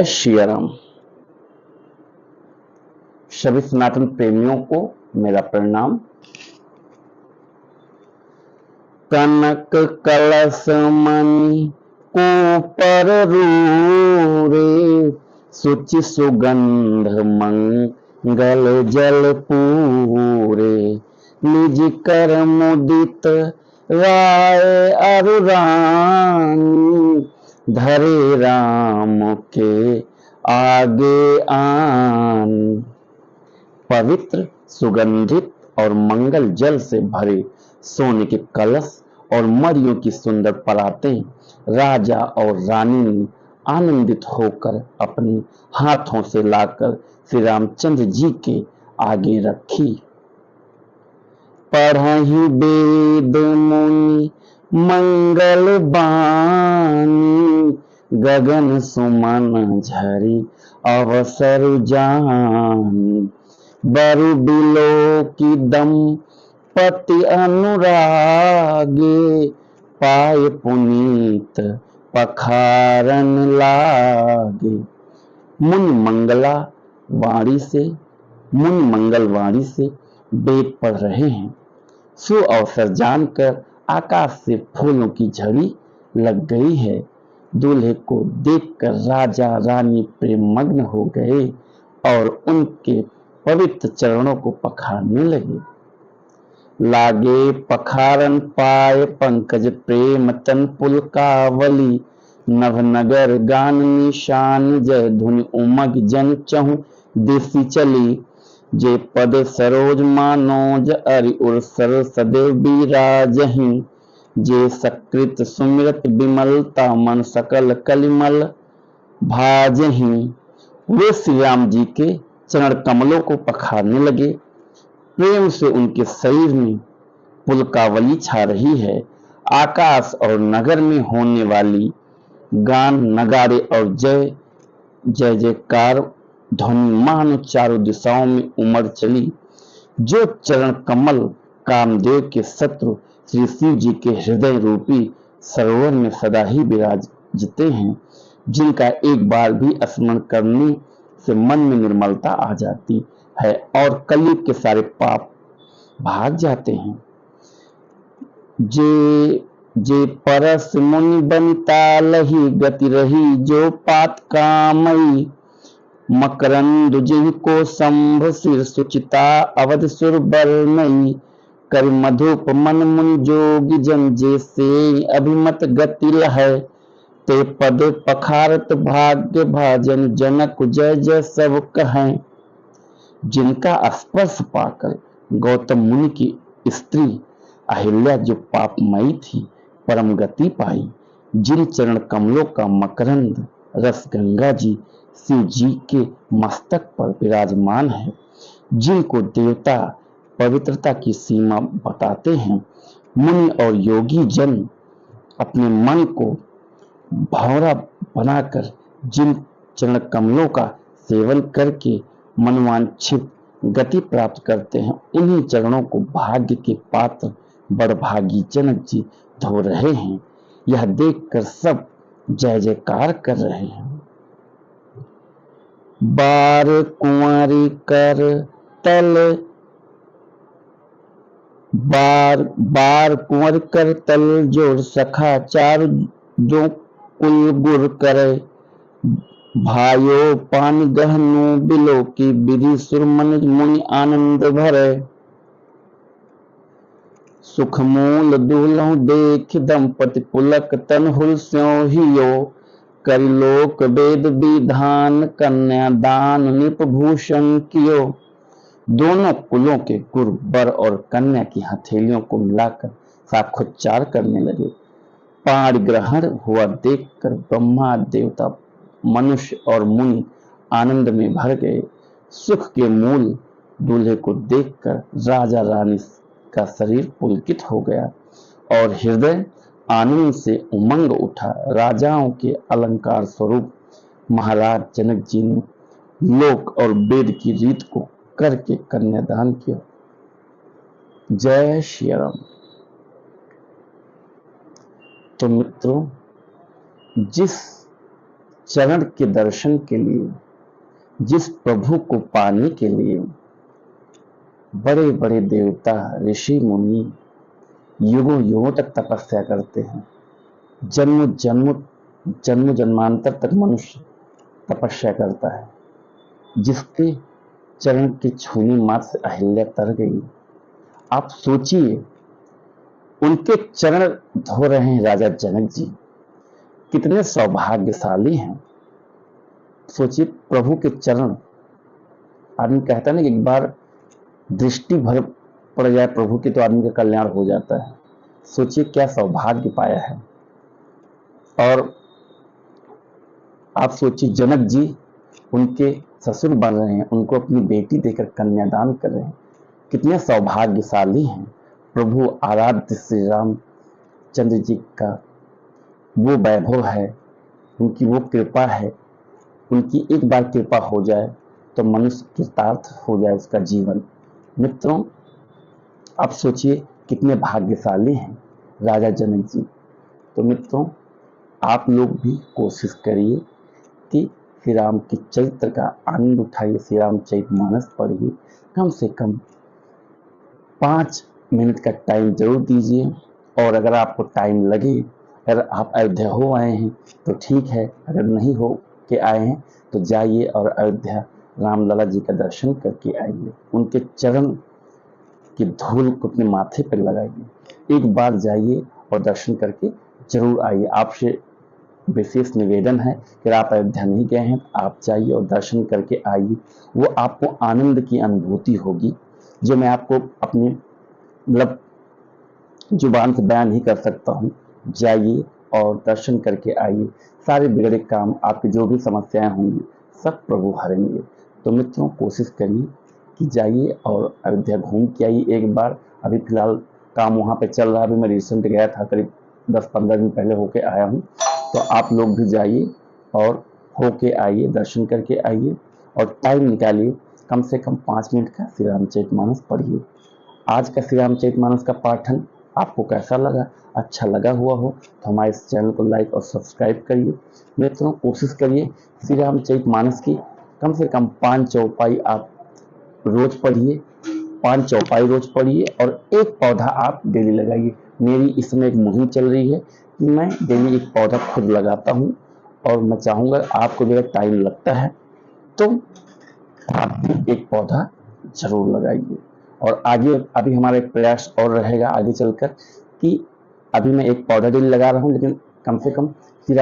श्री राम। सभी सनातन प्रेमियों को मेरा प्रणाम। कनक कलश मणि को पर रे, सुचि सुगंध मंगल जल पूरे। निज कर मुदित राय अरु रानी, धरे राम के आगे आन। पवित्र, सुगंधित और मंगल जल से भरे सोने के कलश और मड़ियों की सुंदर परातें राजा और रानी ने आनंदित होकर अपने हाथों से लाकर श्री रामचंद्र जी के आगे रखी। पढ़हि वेद मुनि मंगल बानी, गगन सुमन झरि अवसर जानी। बरु बिलो की दंपति अनुरागे, पाए पुनीत पखारन लागे। मुनि मंगल वाणी से वेद पढ़ रहे हैं। सु अवसर जानकर आकाश से फूलों की झड़ी लग गई है। दूल्हे को देखकर राजा रानी प्रेम मग्न हो गए और उनके पवित्र चरणों को पखारने लगे। लागे पखारन पाए पंकज प्रेम तन पुलकावली। नभनगर गान निशान जय धुनि उमग जन चहु देसी चली। जे पद सरोज मानोज अरि उर्सर सदैव बिराजहि। जे सकृत सुमिरत विमलता मन सकल कलिमल भाजहि। वे श्री राम जी के चरण कमलों को पखारने लगे। प्रेम से उनके शरीर में पुलकावली छा रही है। आकाश और नगर में होने वाली गान, नगाड़े और जय जय जयकार ध्वनि मानो चारों दिशाओं में उमड़ चली। जो चरण कमल कामदेव के शत्रु श्री शिव जी के हृदय रूपी सरोवर में सदा ही विराजते हैं, जिनका एक बार भी स्मरण करने से मन में निर्मलता आ जाती है और कलयुग के सारे पाप भाग जाते हैं। जे परस मुनि बनिता लही, गति रही जो पात कामई। मकरंद जिनको शंभ सिर सुचिता, अवध सुर बरनई। कर मधुप मन मुनि जोगी जन, जैसे अभिमत गति लहै। ते पद पखारत भाग्य भाजन, जनक जय जय सब कहें। जिनका स्पर्श पाकर गौतम मुनि की स्त्री अहिल्या जो पापमयी थी, परम गति पाई। जिन चरण कमलों का मकरंद रस गंगा जी शिव जी के मस्तक पर विराजमान है, जिनको देवता पवित्रता की सीमा बताते हैं, मुनि और योगी जन अपने मन को भौरा बनाकर जिन चरण कमलों का सेवन करके मनवांछित गति प्राप्त करते हैं, उन्हीं चरणों को भाग्य के पात्र बड़भागी जनक जी धो रहे हैं। यह देखकर सब जय जयकार कर रहे हैं। बार कुंवारी कर तल, बार कुंवर कर तल जोर सखा। चार जो कुल गुर करे, भायो पान गहनु बिलो की विधि। सुरमन मुनि आनंद भरे, सुख मूल दूल्हु देख दंपति पुलक। तन हुल स्यों हियो, करि लोक वेद विधान। कन्यादान निप भूषण कियो। दोनों कुलों के गुरु वर और कन्या की हथेलियों को मिलाकर साक्षात्कार करने लगे। पाणी ग्रहण हुआ देखकर ब्रह्मा, देवता, मनुष्य और मुनि आनंद में भर गए। सुख के मूल दूल्हे को देखकर राजा रानी का शरीर पुलकित हो गया और हृदय आनंद से उमंग उठा। राजाओं के अलंकार स्वरूप महाराज जनक जी ने लोक और वेद की रीत को करके कन्यादान किया। जय श्री राम। तो मित्रों, जिस चरण के दर्शन के लिए, जिस प्रभु को पाने के लिए बड़े बड़े देवता, ऋषि मुनि युगों युगों तक तपस्या करते हैं। जन्म जन्मांतर तक मनुष्य तपस्या करता है। जिसके चरण के छूने मात्र से अहिल्या तर गई। आप सोचिए, उनके चरण धो रहे हैं राजा जनक जी, कितने सौभाग्यशाली हैं। सोचिए, प्रभु के चरण, आदमी कहता है ना कि एक बार दृष्टि भर पड़ जाए प्रभु की तो आदमी का कल्याण हो जाता है। सोचिए क्या सौभाग्य पाया है। और आप सोचिए, जनक जी उनके ससुर बन रहे हैं, उनको अपनी बेटी देकर कन्यादान कर रहे हैं, कितने सौभाग्यशाली हैं। प्रभु आराध्य श्री रामचंद्र जी का वो वैभव है, उनकी वो कृपा है। उनकी एक बार कृपा हो जाए तो मनुष्य कृतार्थ हो जाए उसका जीवन। मित्रों, आप सोचिए कितने भाग्यशाली हैं राजा जनक जी। तो मित्रों, आप लोग भी कोशिश करिए कि श्री राम के चरित्र का आनंद उठाइए, श्री रामचरितमानस पढ़िए। कम से कम 5 मिनट का टाइम जरूर दीजिए। और अगर आपको टाइम लगे, अगर आप अयोध्या हो आए हैं तो ठीक है, अगर नहीं हो के आए हैं तो जाइए और अयोध्या रामलला जी का दर्शन करके आइए। उनके चरण की धूल को अपने माथे पर लगाइए। एक बार जाइए और दर्शन करके जरूर आइए। आपसे विशेष निवेदन है कि आप अयोध्या नहीं गए हैं, आप जाइए और दर्शन करके आइए। वो आपको आनंद की अनुभूति होगी जो मैं आपको अपनी मतलब जुबान से बयान नहीं कर सकता हूँ। जाइए और दर्शन करके आइए। सारे बिगड़े काम, आपकी जो भी समस्याएं होंगी सब प्रभु हरेंगे। तो मित्रों, कोशिश करिए कि जाइए और अयोध्या घूम के आइए एक बार। अभी फिलहाल काम वहाँ पे चल रहा है। अभी मैं रिसेंट गया था, करीब 10-15 दिन पहले होके आया हूँ। तो आप लोग भी जाइए और होके आइए, दर्शन करके आइए और टाइम निकालिए। कम से कम 5 मिनट का श्री रामचरितमानस पढ़िए। आज का श्री रामचरितमानस का पाठन आपको कैसा लगा? अच्छा लगा हुआ हो तो हमारे इस चैनल को लाइक और सब्सक्राइब करिए। मित्रों, कोशिश करिए श्री रामचरितमानस की कम से कम 5 चौपाई आप रोज पढ़िए। 5 चौपाई रोज पढ़िए और एक पौधा आप डेली लगाइए। मेरी इस समय एक मुहिम चल रही है कि मैं डेली एक पौधा खुद लगाता हूँ और मैं चाहूँगा आपको भी अगर टाइम लगता है तो आप भी एक पौधा जरूर लगाइए। और आगे अभी हमारा एक प्रयास और रहेगा आगे चलकर कि अभी मैं एक पौधा डेली लगा रहा हूँ, लेकिन कम से कम श्री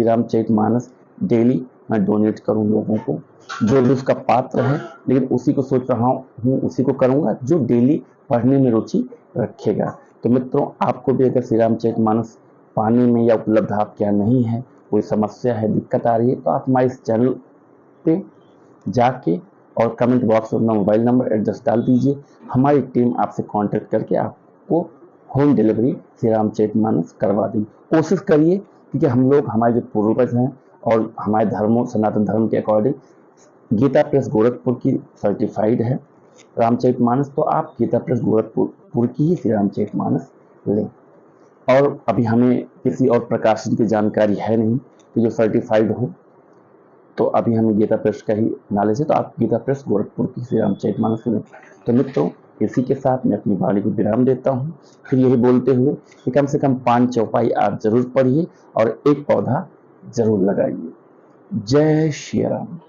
रामचरितमानस डेली मैं डोनेट करूँ लोगों को, जो भी उसका पात्र है। लेकिन उसी को सोच रहा हूँ, उसी को करूँगा जो डेली पढ़ने में रुचि रखेगा। तो मित्रों, आपको भी अगर श्री रामचरितमानस पाने में या उपलब्ध आपके यहाँ नहीं है, कोई समस्या है, दिक्कत आ रही है, तो आप हमारे इस चैनल पे जाके और कमेंट बॉक्स में अपना मोबाइल नंबर एड्रेस डाल दीजिए। हमारी टीम आपसे कांटेक्ट करके आपको होम डिलीवरी श्री रामचरितमानस करवा देगी। कोशिश करिए, क्योंकि हम लोग, हमारे जो पूर्वज हैं और हमारे धर्मों, सनातन धर्म के अकॉर्डिंग गीता प्रेस गोरखपुर की सर्टिफाइड है रामचरितमानस, तो आप गीता प्रेस गोरखपुर की ही श्री रामचरितमानस लें। और अभी हमें किसी और प्रकाशन की जानकारी है नहीं कि जो सर्टिफाइड हो, तो अभी हमें गीता प्रेस का ही नॉलेज है, तो आप गीता प्रेस गोरखपुर की श्री रामचरितमानस लें। तो मित्रों, इसी के साथ मैं अपनी वाणी को विराम देता हूँ, फिर यही बोलते हुए कि कम से कम 5 चौपाई आप जरूर पढ़िए और एक पौधा जरूर लगाइए। जय श्री राम।